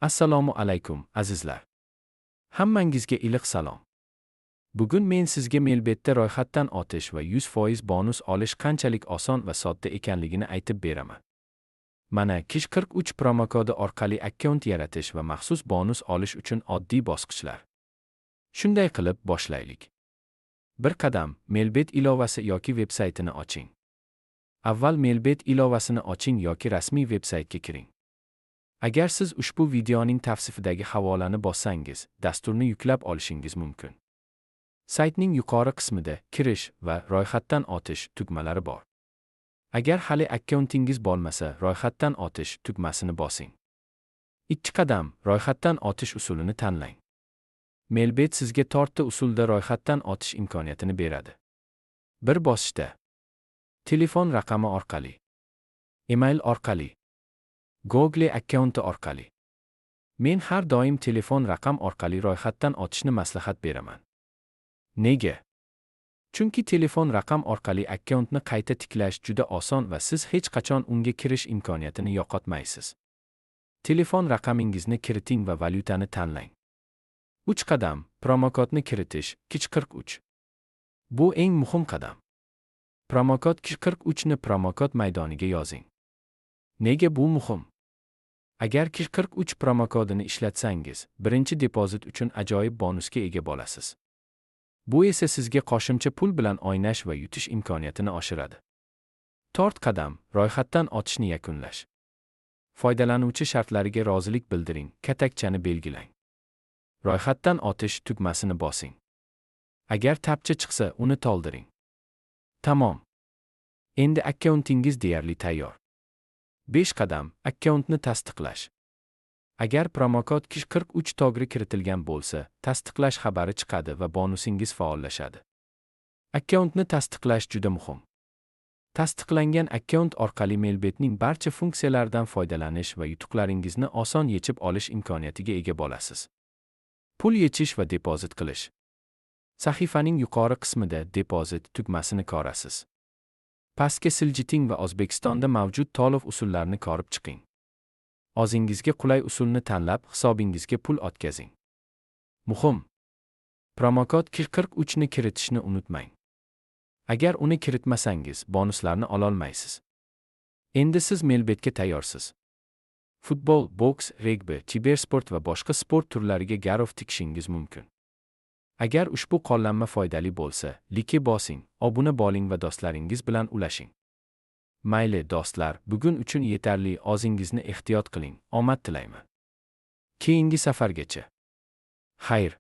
Assalomu alaykum, azizlar. Hammangizga iliq salom. Bugun men sizga Melbetda ro'yxatdan o'tish va 100% bonus olish qanchalik oson va sodda ekanligini aytib beraman. Mana Kish 43 promokodi orqali akkaunt yaratish va maxsus bonus olish uchun oddiy bosqichlar. Shunday qilib boshlaylik. Bir qadam, Melbet ilovasi yoki veb-saytini oching. Avval Melbet ilovasini oching yoki rasmiy veb-saytga kiring. Agar siz ushbu videoning tavsifidagi havolani bossangiz, dasturni yuklab olishingiz mumkin. Saytning yuqori qismida kirish va ro'yxatdan o'tish tugmalari bor. Agar hali akkauntingiz bo'lmasa, ro'yxatdan o'tish tugmasini bosing. Ikki qadam, ro'yxatdan o'tish usulini tanlang. Melbet sizga to'rtta usulda ro'yxatdan o'tish imkoniyatini beradi. Bir bosishda. Telefon raqami orqali. Email orqali. Google akkaunti orqali. Men har doim telefon raqam orqali ro'yxatdan o'tishni maslahat beraman. Nega? Chunki telefon raqam orqali akkauntni qayta tiklash juda oson va siz hech qachon unga kirish imkoniyatini yo'qotmaysiz. Telefon raqamingizni kiriting va valyutani tanlang. 3 qadam, promokodni kiritish, Kish 43. Bu eng muhim qadam. Promokod Kish 43 ni promokod maydoniga yozing. Nega bu muhim? Agar Kish 43 promokodini ishlatsangiz, birinchi depozit uchun ajoyib bonusga ega bo'lasiz. Bu esa sizga qo'shimcha pul bilan o'ynash va yutish imkoniyatini oshiradi. 4 qadam, ro'yxatdan o'tishni yakunlash. Foydalanuvchi shartlariga rozilik bildiring, katakchani belgilang. Ro'yxatdan o'tish tugmasini bosing. Agar tabcha chiqsa, uni to'ldiring. Tamom. Endi akkauntingiz deyarli tayyor. 5 qadam, akkauntni tasdiqlash. Agar promokod Kish 43 to'g'ri kiritilgan bo'lsa, tasdiqlash xabari chiqadi va bonusingiz faollashadi. Akkauntni tasdiqlash juda muhim. Tasdiqlangan akkaunt orqali Melbetning barcha funksiyalaridan foydalanish va yutuqlaringizni oson yechib olish imkoniyatiga ega bo'lasiz. Pul yechish va depozit qilish. Sahifaning yuqori qismida depozit tugmasini ko'rasiz. Pastga siljiting va O'zbekistonda mavjud to'lov usullarini ko'rib chiqing. O'zingizga qulay usulni tanlab, hisobingizga pul o'tkazing. Muhim. Promokod Kish 43 ni kiritishni unutmang. Agar uni kiritmasangiz, bonuslarni ololmaysiz. Endi siz Melbetga tayyorsiz. Futbol, boks, regbi, kibersport va boshqa sport turlariga garov tikishingiz mumkin. Agar ushbu qo'llanma foydali bo'lsa, like bosing, obuna bo'ling va do'stlaringiz bilan ulashing. Mayli do'stlar, bugun uchun yetarli. O'zingizni ehtiyot qiling. Omad tilayman. Keyingi safargacha. Xayr.